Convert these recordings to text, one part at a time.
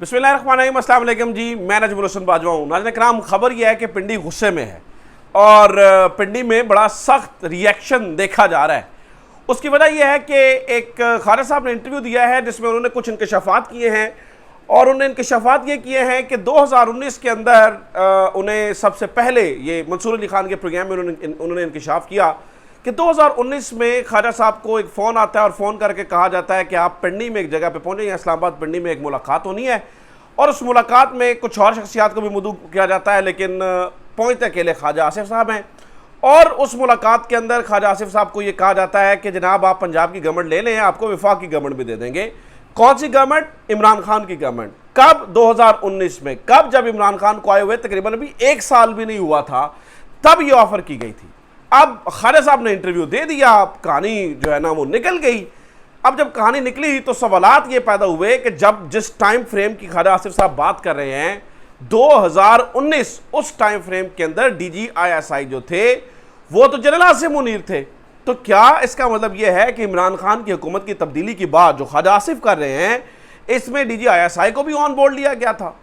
बिस्मिल्लाहिर्रहमानिर्रहीम, अस्सलाम वालेकुम जी। मैं नजमुल हसन बाजवा हूँ। नाज़रीन कराम, खबर यह है कि पिंडी गुस्से में है और पिंडी में बड़ा सख्त रिएक्शन देखा जा रहा है। उसकी वजह यह है कि एक ख्वाजा साहब ने इंटरव्यू दिया है जिसमें उन्होंने कुछ इंकशाफात किए हैं और उन्होंने इंकशाफात ये किए हैं कि 2019 के अंदर उन्हें सबसे पहले ये मंसूर अली खान के प्रोग्राम में उन्होंने इंकशाफ किया कि 2019 में ख्वाजा साहब को एक फ़ोन आता है और फ़ोन करके कहा जाता है कि आप पिंडी में एक जगह पे पहुँचे, इस्लामाबाद पिंडी में एक मुलाकात होनी है और उस मुलाकात में कुछ और शख्सियात को भी मदऊ किया जाता है, लेकिन पहुँचते अकेले ख्वाजा आसिफ साहब हैं। और उस मुलाकात के अंदर ख्वाजा आसिफ साहब को ये कहा जाता है कि जनाब आप पंजाब की गवर्नमेंट ले लें, आपको वफाक की गवर्नमेंट भी दे देंगे। कौन सी गवर्नमेंट? इमरान खान की गवर्नमेंट। कब? 2019 में। कब? जब इमरान खान को आए हुए तकरीबन अभी 1 साल भी नहीं हुआ था, तब ये ऑफर की गई थी। अब ख्वाजा साहब ने इंटरव्यू दे दिया, कहानी जो है ना वो निकल गई। अब जब कहानी निकली तो सवालात ये पैदा हुए कि जब जिस टाइम फ्रेम की ख्वाजा आसिफ साहब बात कर रहे हैं 2019, उस टाइम फ्रेम के अंदर DGISI जो थे वो तो जनरल आसिम मुनीर थे। तो क्या इसका मतलब यह है कि इमरान खान की हुकूमत की तब्दीली की बात जो ख्वाजा आसिफ कर रहे हैं इसमें DGISI को भी ऑन बोर्ड लिया गया था?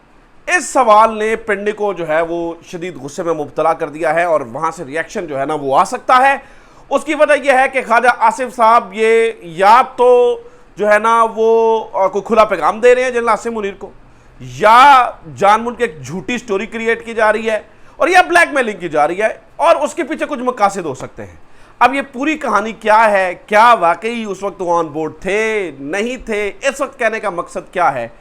इस सवाल ने पिंडी को जो है वो शदीद गुस्से में मुब्तला कर दिया है और वहाँ से रिएक्शन जो है ना वो आ सकता है। उसकी वजह यह है कि ख्वाजा आसिफ साहब ये या तो जो है ना वो कोई खुला पैगाम दे रहे हैं जनरल आसिम मुनीर को, या जानबूझ के एक झूठी स्टोरी क्रिएट की जा रही है और या ब्लैकमेलिंग की जा रही है और उसके पीछे कुछ मकासद हो सकते हैं। अब ये पूरी कहानी क्या है, क्या वाकई उस वक्त वो ऑन बोर्ड थे, नहीं थे, इस वक्त कहने का मकसद क्या है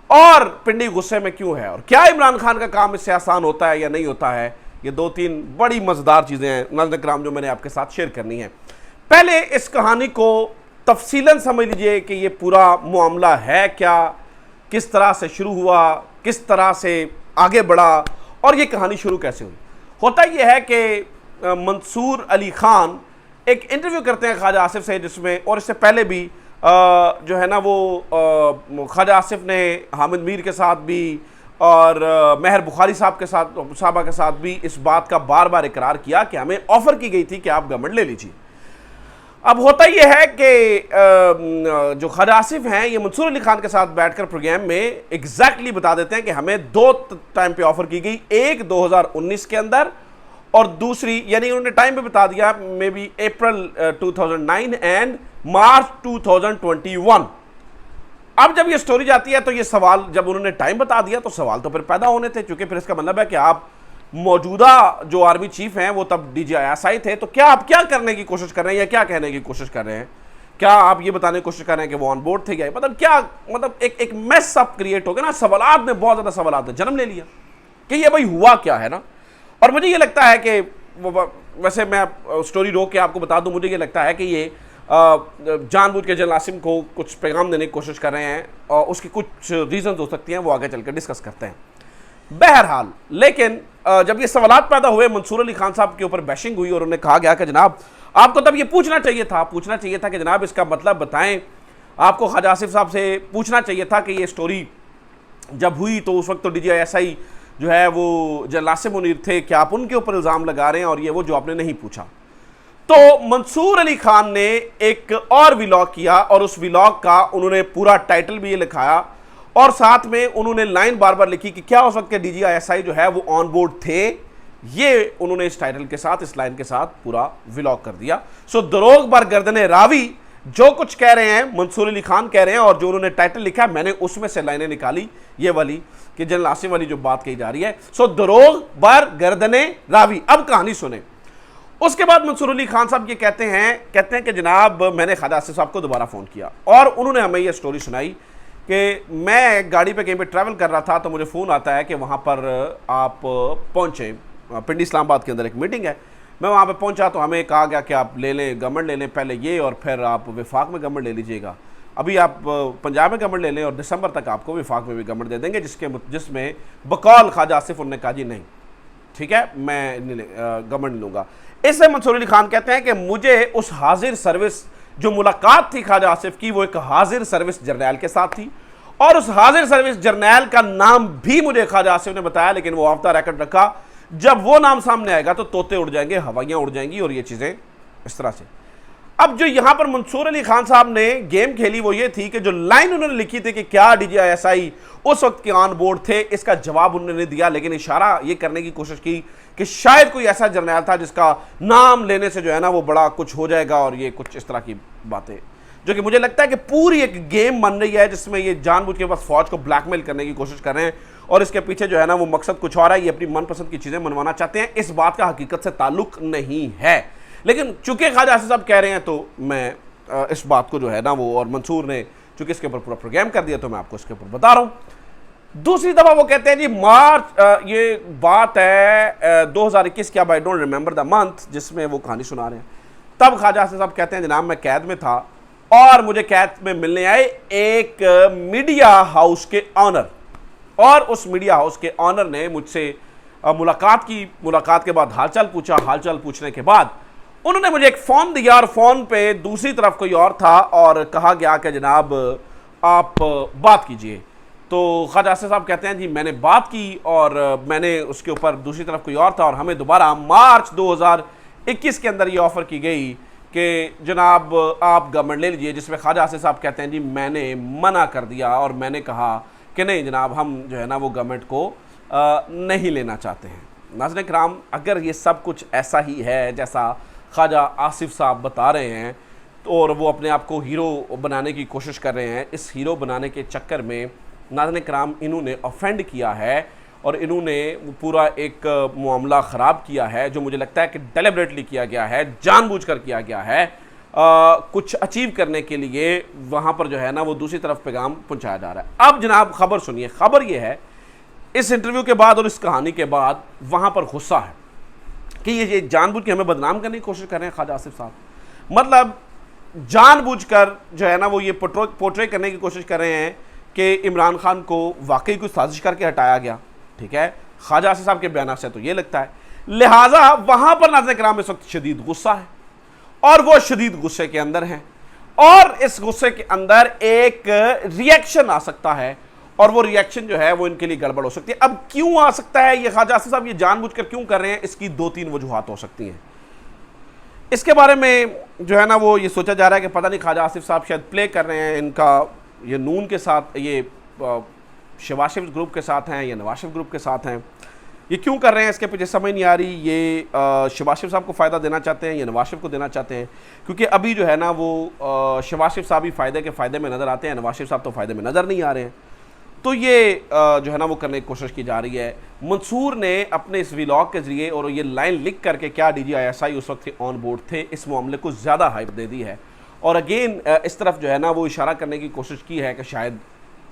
और पिंडी गुस्से में क्यों है और क्या इमरान खान का काम इससे आसान होता है या नहीं होता है, ये 2-3 बड़ी मज़ेदार चीज़ें हैं नाज़रीन कराम जो मैंने आपके साथ शेयर करनी है। पहले इस कहानी को तफसीलन समझ लीजिए कि ये पूरा मामला है क्या, किस तरह से शुरू हुआ, किस तरह से आगे बढ़ा और ये कहानी शुरू कैसे हुई। होता यह है कि मंसूर अली खान एक इंटरव्यू करते हैं ख्वाजा आसिफ से, जिसमें और इससे पहले भी जो है ना वो ख्वाजा आसिफ ने हामिद मीर के साथ भी और महर बुखारी साहबा के साथ भी इस बात का बार बार इकरार किया कि हमें ऑफ़र की गई थी कि आप गवर्नमेंट ले लीजिए। अब होता यह है कि जो ख्वाजा आसिफ हैं ये मंसूर अली खान के साथ बैठकर प्रोग्राम में एग्जैक्टली बता देते हैं कि हमें 2 टाइम पे ऑफ़र की गई, एक 2019 के अंदर और दूसरी यानी उन्होंने टाइम पे बता दिया मे बी अप्रैल 2009 एंड मार्च 2021। अब जब ये स्टोरी जाती है तो ये सवाल, जब उन्होंने टाइम बता दिया तो सवाल तो फिर पैदा होने थे, क्योंकि फिर इसका मतलब है कि आप मौजूदा जो आर्मी चीफ हैं वो तब DGISI थे, तो क्या आप क्या करने की कोशिश कर रहे हैं या क्या कहने की कोशिश कर रहे हैं? क्या आप ये बताने की कोशिश कर रहे हैं कि वो ऑन बोर्ड थे क्या? मतलब क्या, मतलब एक मेस अप क्रिएट हो गया ना, सवालात ने बहुत ज़्यादा सवालात ने जन्म ले लिया कि ये भाई हुआ क्या है ना। और मुझे ये लगता है कि वैसे मैं स्टोरी रोक के आपको बता दूं, मुझे ये लगता है कि ये जानबूझ के जनरल आसिम को कुछ पैगाम देने की कोशिश कर रहे हैं और उसकी कुछ रीज़न हो सकती हैं, वो आगे चलकर डिस्कस करते हैं। बहरहाल, लेकिन जब ये सवालात पैदा हुए मंसूर अली खान साहब के ऊपर बैशिंग हुई और उन्हें कहा गया कि जनाब आपको तब ये पूछना चाहिए था कि जनाब इसका मतलब बताएं, आपको ख्वाजा आसिफ साहब से पूछना चाहिए था कि ये स्टोरी जब हुई तो उस वक्त तो DGISI जो है वो जनरल आसिम मुनीर थे, क्या आप उनके ऊपर इल्ज़ाम लगा रहे हैं और ये वो जो आपने नहीं पूछा। तो मंसूर अली खान ने एक और व्लॉग किया और उस व्लॉग का उन्होंने पूरा टाइटल भी ये लिखाया और साथ में उन्होंने लाइन बार बार लिखी कि क्या उस वक्त के DGISI जो है वो ऑन बोर्ड थे। ये उन्होंने इस टाइटल के साथ, इस लाइन के साथ पूरा व्लॉग कर दिया। सो दरोग बर गर्दने रावी जो कुछ कह रहे हैं मंसूर अली खान कह रहे हैं और जो उन्होंने टाइटल लिखा मैंने उसमें से लाइनें निकाली, ये वाली कि जनरल आसिम वाली जो बात कही जा रही है। सो दरोग बर गर्दने रावी। अब कहानी सुने। उसके बाद मंसूर अली खान साहब ये कहते हैं कि जनाब मैंने ख्वाजा आसिफ साहब को दोबारा फ़ोन किया और उन्होंने हमें ये स्टोरी सुनाई कि मैं गाड़ी पे कहीं पे ट्रैवल कर रहा था तो मुझे फ़ोन आता है कि वहाँ पर आप पहुँचे, पिंडी इस्लामाबाद के अंदर एक मीटिंग है। मैं वहाँ पे पहुँचा तो हमें कहा गया कि आप ले लें, गवर्नमेंट ले लें पहले ये और फिर आप वफाक में गवर्नमेंट ले लीजिएगा। अभी आप पंजाब में गवर्नमेंट ले लें और दिसंबर तक आपको वफाक में भी गवर्नमेंट दे देंगे, जिसमें बकौल ख्वाजा आसिफ उन्होंने कहा जी नहीं, ठीक है मैं गवर्नमेंट नहीं लूँगा। इससे मंसूर अली खान कहते हैं कि मुझे उस हाजिर सर्विस जो मुलाकात थी ख्वाजा आसिफ की वो एक हाजिर सर्विस जर्नैल के साथ थी और उस हाजिर सर्विस जर्नैल का नाम भी मुझे ख्वाजा आसिफ ने बताया, लेकिन वो ऑफ द रिकॉर्ड रखा। जब वो नाम सामने आएगा तो तोते उड़ जाएंगे, हवाइयाँ उड़ जाएंगी और ये चीज़ें इस तरह से। अब जो यहां पर मंसूर अली खान साहब ने गेम खेली वो ये थी कि जो लाइन उन्होंने लिखी थी कि क्या DGISI उस वक्त के ऑन बोर्ड थे, इसका जवाब उन्होंने दिया, लेकिन इशारा ये करने की कोशिश की कि शायद कोई ऐसा जर्नैल था जिसका नाम लेने से जो है ना वो बड़ा कुछ हो जाएगा, और ये कुछ इस तरह की बातें, जो कि मुझे लगता है कि पूरी एक गेम बन रही है जिसमें ये जानबूझ के बस फौज को ब्लैकमेल करने की कोशिश कर रहे हैं, और इसके पीछे जो है ना वो मकसद कुछ और है, ये अपनी मनपसंद की चीजें मनवाना चाहते हैं। इस बात का हकीकत से ताल्लुक नहीं है, लेकिन चूंकि ख्वाजा आसिफ साहब कह रहे हैं तो मैं इस बात को जो है ना वो, और मंसूर ने चूंकि इसके ऊपर पूरा प्रोग्राम कर दिया तो मैं आपको इसके ऊपर बता रहा हूं। दूसरी दफा वो कहते हैं जी मार्च, ये बात है 2021 की, अब I don't remember the month जिसमें वो कहानी सुना रहे हैं। तब ख्वाजा आसिफ साहब कहते हैं जनाब मैं कैद में था और मुझे कैद में मिलने आए एक मीडिया हाउस के ऑनर, और उस मीडिया हाउस के ऑनर ने मुझसे मुलाकात की। मुलाकात के बाद हालचाल पूछा, हालचाल पूछने के बाद उन्होंने मुझे एक फ़ोन दिया, और फ़ोन पे दूसरी तरफ कोई और था, और कहा गया कि जनाब आप बात कीजिए। तो ख्वाजा आसिफ साहब कहते हैं जी मैंने बात की, और मैंने उसके ऊपर दूसरी तरफ कोई और था, और हमें दोबारा मार्च 2021 के अंदर ये ऑफ़र की गई कि जनाब आप गवर्नमेंट ले लीजिए, जिसमें ख्वाजा आसिफ साहब कहते हैं जी मैंने मना कर दिया, और मैंने कहा कि नहीं जनाब हम जो है ना वो गवर्नमेंट को नहीं लेना चाहते हैं। नाज़रीन किराम, अगर ये सब कुछ ऐसा ही है जैसा ख्वाजा आसिफ साहब बता रहे हैं, तो और वो अपने आप को हीरो बनाने की कोशिश कर रहे हैं, इस हीरो बनाने के चक्कर में नाज़रीन किराम इन्होंने ऑफेंड किया है, और इन्होंने पूरा एक मामला ख़राब किया है, जो मुझे लगता है कि डेलिबरेटली किया गया है, जानबूझकर किया गया है, कुछ अचीव करने के लिए वहाँ पर जो है ना वो दूसरी तरफ पैगाम पहुँचाया जा रहा है। अब जनाब खबर सुनिए। खबर ये है, इस इंटरव्यू के बाद और इस कहानी के बाद वहाँ पर गुस्सा है कि ये जानबूझ के हमें बदनाम करने की कोशिश कर रहे हैं ख्वाजा आसिफ साहब, मतलब जानबूझकर जो है ना वो ये पोर्ट्रे करने की कोशिश कर रहे हैं कि इमरान खान को वाकई कुछ साजिश करके हटाया गया। ठीक है, ख्वाजा आसिफ साहब के बयान से तो ये लगता है, लिहाजा वहां पर नाज़रीन किराम इस वक्त शदीद गुस्सा है, और वो शदीद गुस्से के अंदर हैं, और इस गुस्से के अंदर एक रिएक्शन आ सकता है, और वो रिएक्शन जो है वो इनके लिए गड़बड़ हो सकती है। अब क्यों आ सकता है ये, ख्वाजा आसिफ साहब ये जानबूझकर क्यों कर रहे हैं, इसकी 2-3 वजूहात हो सकती हैं। इसके बारे में जो है ना वो ये सोचा जा रहा है कि पता नहीं ख्वाजा आसिफ साहब शायद प्ले कर रहे हैं इनका, ये नून के साथ, ये शहबाज शरीफ ग्रुप के साथ हैं या नवाज शरीफ ग्रुप के साथ हैं, ये क्यों कर रहे हैं इसके पीछे समझ नहीं आ रही। ये शहबाज शरीफ साहब को फ़ायदा देना चाहते हैं या नवाज शरीफ को देना चाहते हैं, क्योंकि अभी जो है ना वो शहबाज शरीफ साहब ही फ़ायदे में नज़र आते हैं, नवाज शरीफ साहब तो फ़ायदे में नज़र नहीं आ रहे हैं। तो ये जो है ना वो करने की कोशिश की जा रही है। मंसूर ने अपने इस व्लॉग के ज़रिए और ये लाइन लिख करके क्या DGISI उस वक्त ऑन बोर्ड थे, इस मामले को ज़्यादा हाइप दे दी है, और अगेन इस तरफ जो है ना वो इशारा करने की कोशिश की है कि शायद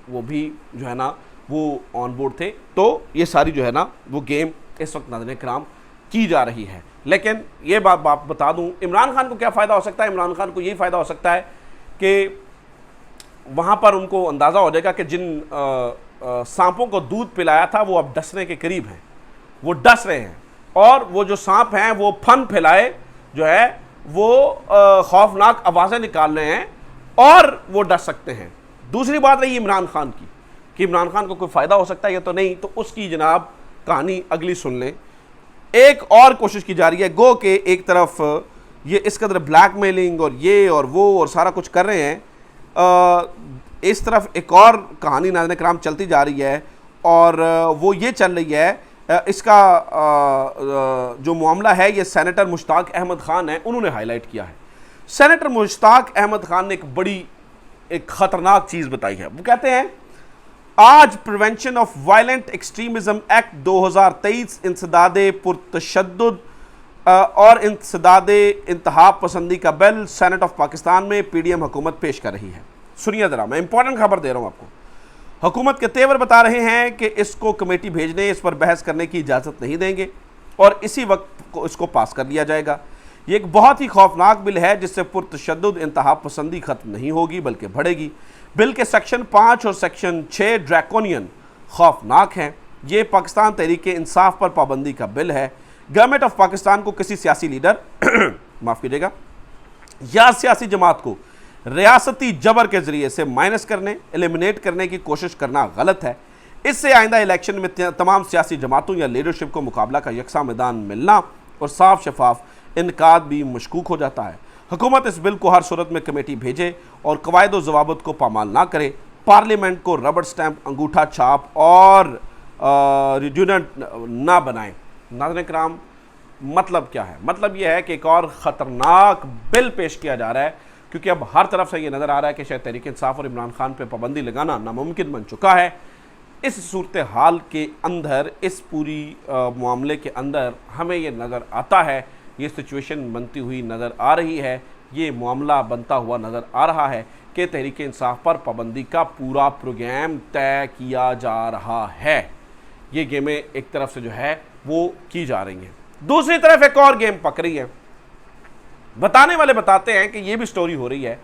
वो भी जो है ना वो ऑन बोर्ड थे। तो ये सारी जो है ना वो गेम इस वक्त नाज़रीन किराम की जा रही है। लेकिन ये बात बता दूं, इमरान खान को क्या फ़ायदा हो सकता है। इमरान खान को ये फ़ायदा हो सकता है कि वहाँ पर उनको अंदाज़ा हो जाएगा कि जिन सांपों को दूध पिलाया था वो अब डसने के करीब हैं, वो डस रहे हैं, और वो जो सांप हैं वो फन फैलाए जो है वो खौफनाक आवाज़ें निकाल रहे हैं, और वो डस सकते हैं। दूसरी बात रही इमरान खान की कि इमरान खान को कोई फ़ायदा हो सकता है या तो नहीं, तो उसकी जनाब कहानी अगली सुन लें। एक और कोशिश की जा रही है, गो के एक तरफ ये इस कदर ब्लैकमेलिंग और ये और वो और सारा कुछ कर रहे हैं, इस तरफ एक और कहानी नाज़रीन किराम चलती जा रही है, और वो ये चल रही है, इसका जो मामला है ये सेनेटर मुश्ताक अहमद ख़ान है, उन्होंने हाईलाइट किया है। सेनेटर मुश्ताक अहमद ख़ान ने एक ख़तरनाक चीज़ बताई है। वो कहते हैं आज prevention of violent extremism act 2023 इंसदादे पुरतशद्दुद और इंसदादे इंतहा पसंदी का बिल सेनेट ऑफ पाकिस्तान में PDM हुकूमत पेश कर रही है। सुनिए ज़रा, मैं इंपॉर्टेंट खबर दे रहा हूँ आपको। हुकूमत के तेवर बता रहे हैं कि इसको कमेटी भेजने, इस पर बहस करने की इजाज़त नहीं देंगे, और इसी वक्त को इसको पास कर लिया जाएगा। ये एक बहुत ही खौफनाक बिल है जिससे पुरतशद्दुद इंतहा पसंदी ख़त्म नहीं होगी बल्कि बढ़ेगी। बिल के सेक्शन 5 और सेक्शन 6 ड्रैकोनियन खौफनाक हैं। ये पाकिस्तान तहरीक इंसाफ पर पाबंदी का बिल है। गवर्नमेंट ऑफ पाकिस्तान को किसी सियासी लीडर माफ़ कीजिएगा या सियासी जमात को रियासती जबर के ज़रिए से माइनस करने, एलिमिनेट करने की कोशिश करना गलत है। इससे आइंदा इलेक्शन में तमाम सियासी जमातों या लीडरशिप को मुकाबला का यकसा मैदान मिलना और साफ शफाफ इनकाद भी मशकूक हो जाता है। हुकूमत इस बिल को हर सूरत में कमेटी भेजे और कवायद व ज़वाबित को पामाल ना करे, पार्लियामेंट को रबड़ स्टैंप, अंगूठा छाप और रिड्यूनेंट ना बनाए। नाज़रीन किराम, मतलब क्या है? मतलब यह है कि एक और ख़तरनाक बिल पेश किया जा रहा है, क्योंकि अब हर तरफ से ये नज़र आ रहा है कि शायद तहरीक इंसाफ और इमरान खान पे पाबंदी लगाना नामुमकिन बन चुका है। इस सूरत हाल के अंदर, इस पूरी मामले के अंदर हमें ये नज़र आता है, ये सिचुएशन बनती हुई नज़र आ रही है, ये मामला बनता हुआ नज़र आ रहा है कि तहरीक इंसाफ पर पाबंदी का पूरा प्रोग्राम तय किया जा रहा है। ये गेमें एक तरफ से जो है वो की जा रही हैं, दूसरी तरफ एक और गेम पक रही है। बताने वाले बताते हैं कि ये भी स्टोरी हो रही है,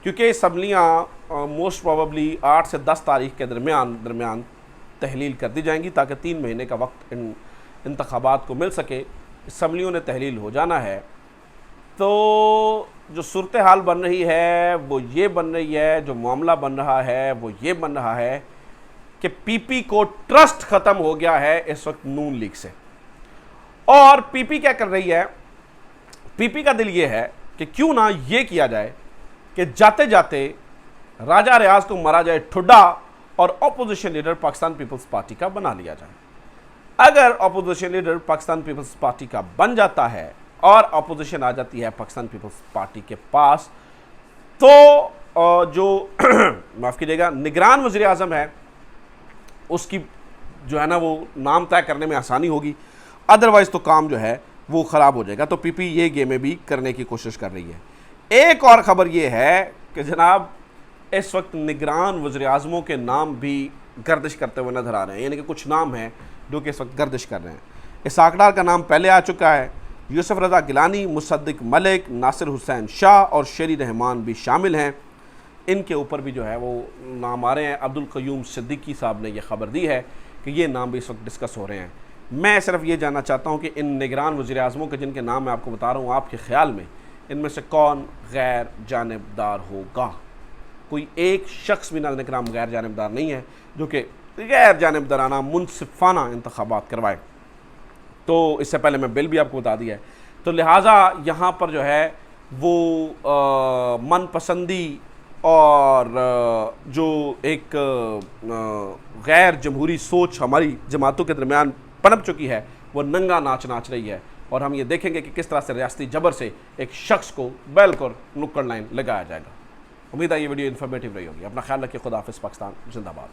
क्योंकि असम्बलियाँ मोस्ट प्रोबेबली 8 से 10 तारीख के दरमियान तहलील कर दी जाएंगी, ताकि 3 महीने का वक्त इन इंतखाबात को मिल सके। असम्बलियों ने तहलील हो जाना है। तो जो सूरत हाल बन रही है वो ये बन रही है, जो मामला बन रहा है वो ये बन रहा है कि पीपी को ट्रस्ट ख़त्म हो गया है इस वक्त नून लीग से। और पीपी क्या कर रही है? पीपी का दिल ये है कि क्यों ना ये किया जाए कि जाते जाते राजा रियाज को मारा जाए ठुड्डा और अपोजिशन लीडर पाकिस्तान पीपल्स पार्टी का बना लिया जाए। अगर अपोजिशन लीडर पाकिस्तान पीपल्स पार्टी का बन जाता है और अपोजिशन आ जाती है पाकिस्तान पीपल्स पार्टी के पास, तो जो माफ़ कीजिएगा निगरान वज़ीर आज़म है उसकी जो है ना वो नाम तय करने में आसानी होगी, अदरवाइज़ तो काम जो है वो ख़राब हो जाएगा। तो पीपी ये गेमें भी करने की कोशिश कर रही है। एक और ख़बर ये है कि जनाब इस वक्त निगरान वज़ीर आज़मों के नाम भी गर्दिश करते हुए नज़र आ रहे हैं, यानी कि कुछ नाम हैं जो कि इस वक्त गर्दिश कर रहे हैं। इसाक डार का नाम पहले आ चुका है, यूसुफ रज़ा गिलानी, मुसद्दिक मलिक, नासिर हुसैन शाह और शेरी रहमान भी शामिल हैं। इनके ऊपर भी जो है वो नाम आ रहे हैं। अब्दुल क़य्यूम सिद्दीकी साहब ने यह ख़बर दी है कि ये नाम भी इस वक्त डिस्कस हो रहे हैं। मैं सिर्फ ये जानना चाहता हूँ कि इन निगरान वज़ीर आज़मों के जिनके नाम मैं आपको बता रहा हूँ, आपके ख़्याल में इनमें से कौन गैर जानिबदार होगा? कोई एक शख्स भी नाज़रीन किराम गैर जानिबदार नहीं है जो कि गैर जानिबदाराना मुनसिफाना इंतखाबात करवाए। तो इससे पहले मैं बिल भी आपको बता दिया है। तो लिहाजा यहाँ पर जो है वो मनपसंदी और जो एक गैर जमहूरी सोच हमारी जमातों के दरमियान पनप चुकी है, वो नंगा नाच नाच रही है। और हम ये देखेंगे कि किस तरह से रियासती जबर से एक शख्स को बिल्कुल नुक्कड़ लाइन लगाया जाएगा। उम्मीद है ये वीडियो इन्फॉर्मेटिव रही होगी। अपना ख्याल रखिए। खुदा हाफिज़। पाकिस्तान जिंदाबाद।